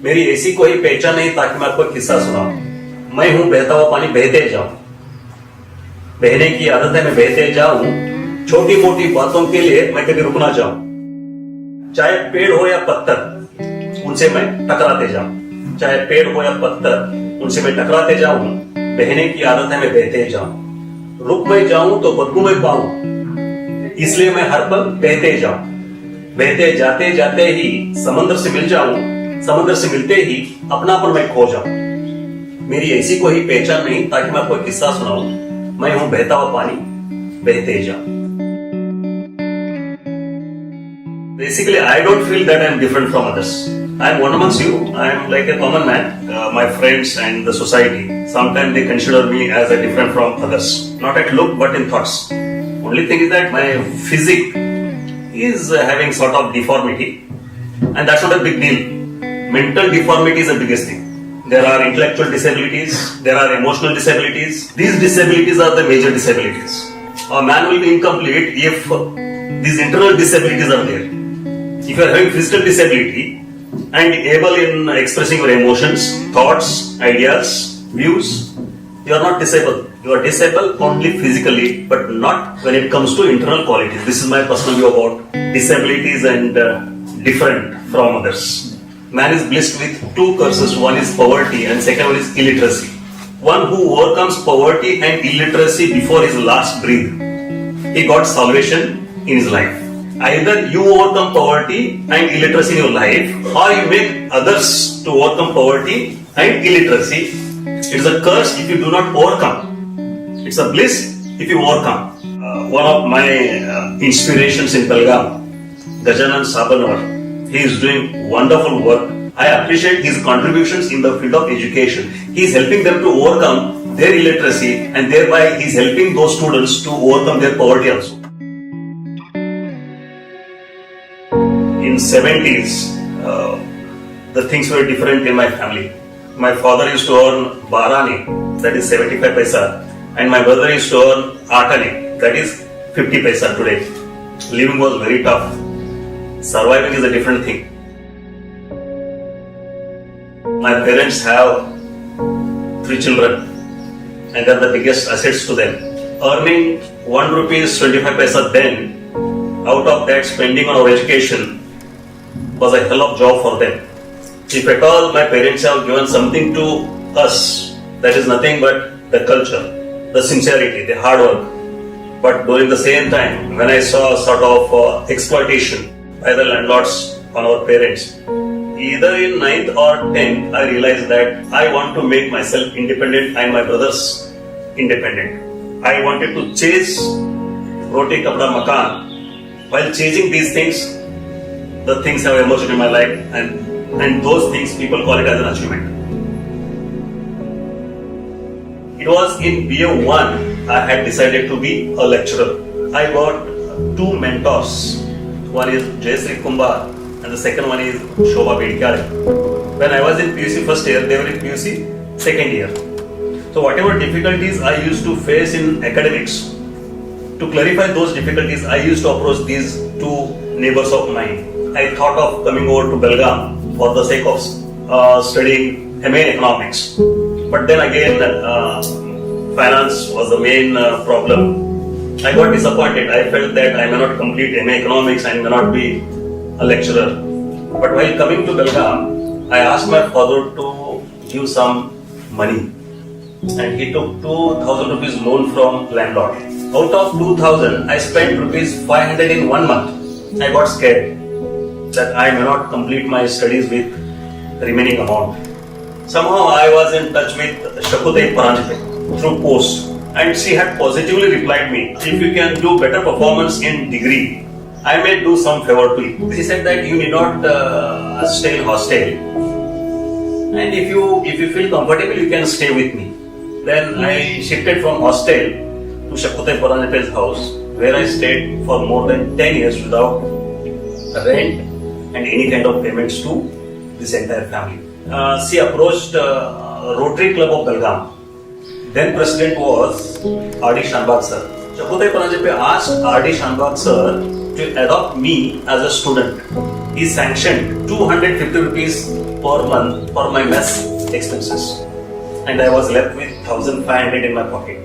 मेरी ऐसी कोई पहचान नहीं ताकि मैं आपको किस्सा सुनाऊं। मैं हूं बहता हुआ पानी, बहते जाऊं। बहने की आदत है, मैं बहते जाऊं। छोटी मोटी बातों के लिए मैं कभी रुक ना जाऊं। चाहे पेड़ हो या पत्थर, उनसे मैं टकराते जाऊं। चाहे पेड़ हो या पत्थर, उनसे मैं टकराते जाऊं। बहने की आदत है, मैं बहते जाऊं। रुक मैं जाऊं तो बदबू मैं पाऊं, इसलिए मैं हर पल बहते जाऊं। बहते जाते जाते ही समंदर से मिल जाऊं, समंदर से मिलते ही अपनापन मैं खो जाऊं। मेरी ऐसी कोई पहचान नहीं ताकि मैं आपको एक किस्सा सुनाऊं। मैं हूं बहता हुआ पानी, बहते जाऊं। Basically, I don't feel that I am different from others. I am one amongst you. I am like a common man. My friends and the society, sometimes they consider me as a different from others. Not at look, but in thoughts. Only thing is that my physique is having sort of deformity, and that's not a big deal. Mental deformity is the biggest thing. There are intellectual disabilities, there are emotional disabilities. These disabilities are the major disabilities. A man will be incomplete if these internal disabilities are there. If you are having physical disability and able in expressing your emotions, thoughts, ideas, views, you are not disabled. You are disabled only physically, but not when it comes to internal qualities. This is my personal view about disabilities and different from others. Man is blessed with two curses. One is poverty and second one is illiteracy. One who overcomes poverty and illiteracy before his last breath, he got salvation in his life. Either you overcome poverty and illiteracy in your life, or you make others to overcome poverty and illiteracy. It is a curse if you do not overcome. It's a bliss if you overcome. One of my inspirations in Belgaum, Gajanan Sabanwar, he is doing wonderful work. I appreciate his contributions in the field of education. He is helping them to overcome their illiteracy, and thereby he is helping those students to overcome their poverty also. In 70s, the things were different in my family. My father used to earn 12 anni, that is 75 paisa, and my brother used to earn 8 anni, that is 50 paisa today. Living was very tough. Surviving is a different thing. My parents have 3 children, and they are the biggest assets to them. Earning 1 rupees 25 paisa then, out of that spending on our education was a hell of job for them. If at all my parents have given something to us, that is nothing but the culture, the sincerity, the hard work. But during the same time, when I saw sort of exploitation by the landlords on our parents, either in 9th or 10th, I realized that I want to make myself independent and my brothers independent. I wanted to chase roti, kapda, makan. While chasing these things, the things have emerged in my life, and those things people call it as an achievement. It was in BA1 I had decided to be a lecturer. I got 2 mentors. One is Jayasri Kumbar and the second one is Shobha Bedkare. When I was in PUC first year, they were in PUC second year. So whatever difficulties I used to face in academics, to clarify those difficulties, I used to approach these 2 neighbors of mine. I thought of coming over to Belgaum for the sake of studying MA in economics. But then again, finance was the main problem. I got disappointed. I felt that I may not complete MA economics and may not be a lecturer. But while coming to Belgaum, I asked my father to give some money. And he took 2,000 rupees loan from landlord. Out of 2,000, I spent rupees 500 in 1 month. I got scared that I may not complete my studies with the remaining amount. Somehow I was in touch with Shakutai Paranjpe through post, and she had positively replied me, if you can do better performance in degree, I may do some favor to you. She said that you need not stay in hostel, and if you feel comfortable, you can stay with me. Then I shifted from hostel to Shakutai Paranjpe's house, where I stayed for more than 10 years without rent and any kind of payments to this entire family. She approached Rotary Club of Belgaum. Then president was R.D. Shanbag sir. Shakutai Paranjpe asked R.D. Shanbag sir to adopt me as a student he sanctioned 250 rupees per month for my mess expenses, and I was left with 1,500 in my pocket.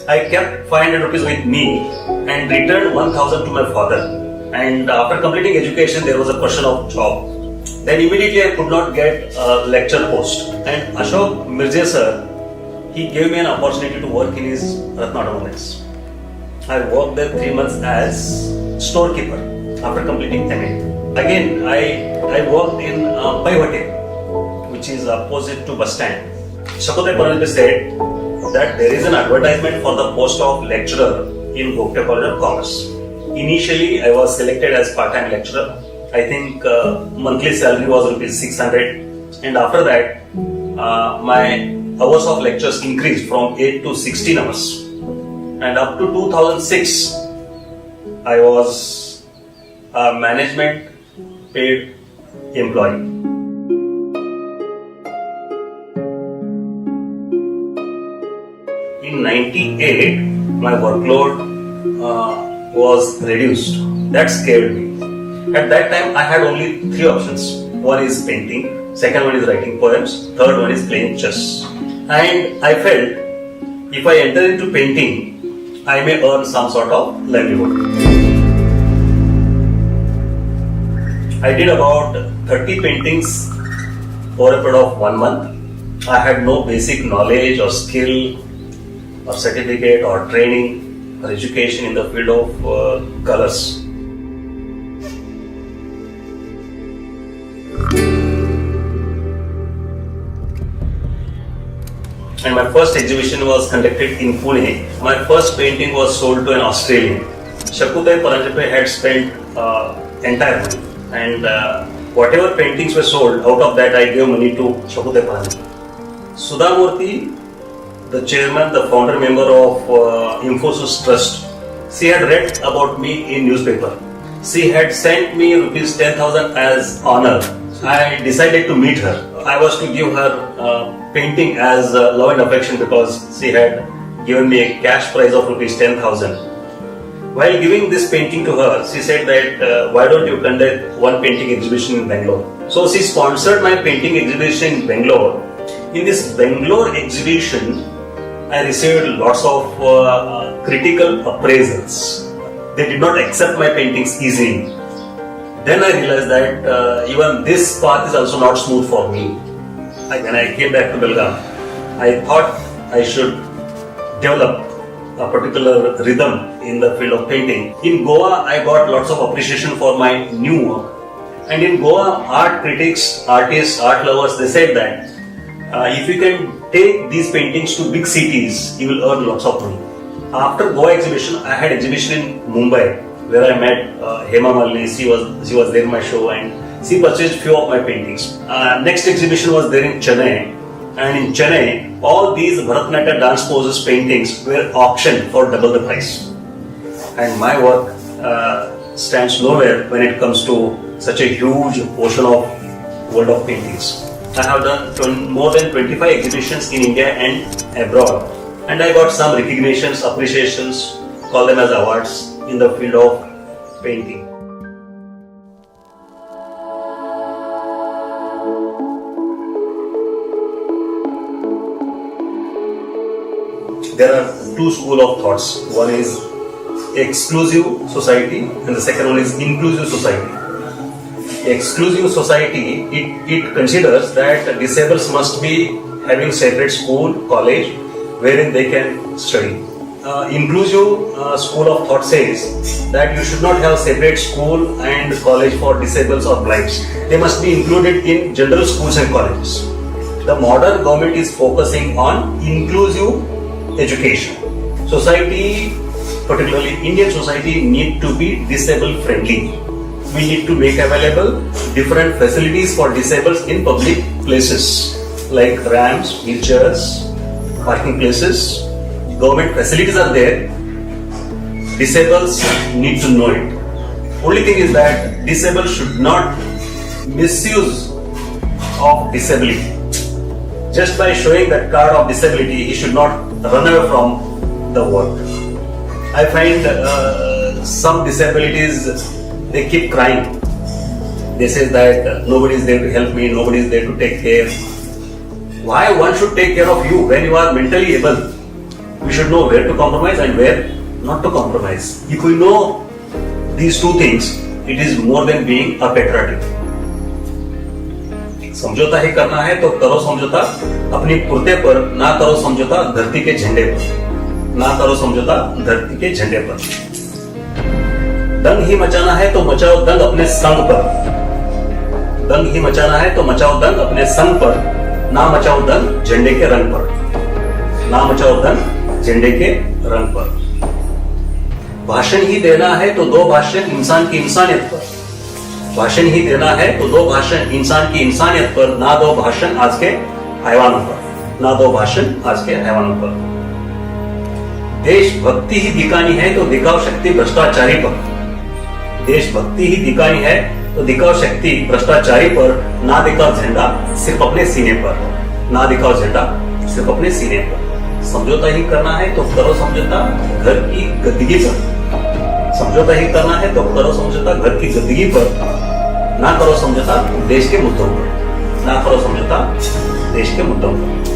I kept 500 rupees with me and returned 1,000 to my father. And after completing education, there was a question of job. Then immediately I could not get a lecture post. And Ashok Mirje sir, he gave me an opportunity to work in his Ratna Automobiles. I worked there 3 months as storekeeper after completing MA. Again, I worked in Pai Hotel, which is opposite to bus stand. Shakutai Paranjpe said that there is an advertisement for the post of lecturer in Gopte College of Commerce. Initially, I was selected as part-time lecturer. I think monthly salary was rupees 600, and after that, my hours of lectures increased from 8 to 16 hours. And up to 2006, I was a management paid employee. In 98, my workload was reduced. That scared me. At that time, I had only 3 options. One is painting, second one is writing poems, third one is playing chess. And I felt if I enter into painting, I may earn some sort of livelihood. I did about 30 paintings over a period of 1 month. I had no basic knowledge or skill or certificate or training or education in the field of colors. And my first exhibition was conducted in Pune. My first painting was sold to an Australian. Shakutai Paranjpe had spent entire money, and whatever paintings were sold, out of that I gave money to Shakutai Paranjpe. Sudha Murthy, the chairman, the founder member of Infosys Trust, she had read about me in newspaper. She had sent me rupees 10,000 as honor. I decided to meet her. I was to give her painting as love and affection because she had given me a cash prize of rupees 10,000. While giving this painting to her, she said that why don't you conduct one painting exhibition in Bangalore? So she sponsored my painting exhibition in Bangalore. In this Bangalore exhibition, I received lots of critical appraisals. They did not accept my paintings easily. Then I realized that even this path is also not smooth for me. When I came back to Belgaum, I thought I should develop a particular rhythm in the field of painting. In Goa, I got lots of appreciation for my new work. And in Goa, art critics, artists, art lovers, they said that if you can take these paintings to big cities, you will earn lots of money. After Goa exhibition, I had exhibition in Mumbai, where I met Hema Malini. She was there in my show, and she purchased few of my paintings. Next exhibition was there in Chennai, and in Chennai, all these Bharatanatyam dance poses paintings were auctioned for double the price. And my work stands nowhere when it comes to such a huge ocean of world of paintings. I have done more than 25 exhibitions in India and abroad, and I got some recognitions, appreciations, call them as awards, in the field of painting. There are two schools of thoughts. One is exclusive society and the second one is inclusive society. Exclusive society, it considers that disabled must be having separate school, college, wherein they can study. Inclusive school of thought says that you should not have separate school and college for disabled or blinds. They must be included in general schools and colleges. The modern government is focusing on inclusive education. Society, particularly Indian society, need to be disabled friendly. We need to make available different facilities for disabled in public places like ramps, wheelchairs, parking places. Government facilities are there. Disabled need to know it. Only thing is that disabled should not misuse of disability. Just by showing that card of disability, he should not run away from the work. I find some disabilities, they keep crying. they say that nobody is there to help me, nobody is there to take care. Why one should take care of you when you are mentally able? We should know where to compromise and where not to compromise. If we know these two things, it is more than being a patriotic. समझौता ही करना है तो करो समझौता अपनी कुर्ते पर, ना करो समझौता धरती के झंडे पर, ना करो समझौता धरती के झंडे पर। दंग ही मचाना है तो मचाओ दंग अपने संग पर, दंग ही मचाना है तो मचाओ दंग अपने संग पर, ना मचाओ दंग झंडे के रंग पर, ना मचाओ दंग झंडे के रंग पर। भाषण ही देना है तो दो भाषण इंसान की इंसानियत पर, भाषण ही देना है तो दो भाषण इंसान की इंसानियत पर, ना दो भाषण आज के हैवानों पर, ना दो भाषण आज के हैवानों पर। देशभक्ति ही दिखानी है तो दिखाओ शक्ति भ्रष्टाचारी पर, देशभक्ति ही दिखानी है तो दिखाओ शक्ति भ्रष्टाचारी पर, ना दिखाओ झंडा सिर्फ अपने सीने पर, ना दिखाओ झंडा सिर्फ अपने सीने पर। समझौता ही करना है तो करो समझौता घर की गद्दगी पर, समझौता ही करना है तो करो समझौता घर की गद्दगी पर, ना करो समझौता देश के मुद्दों पर, ना करो समझौता देश के मुद्दों पर।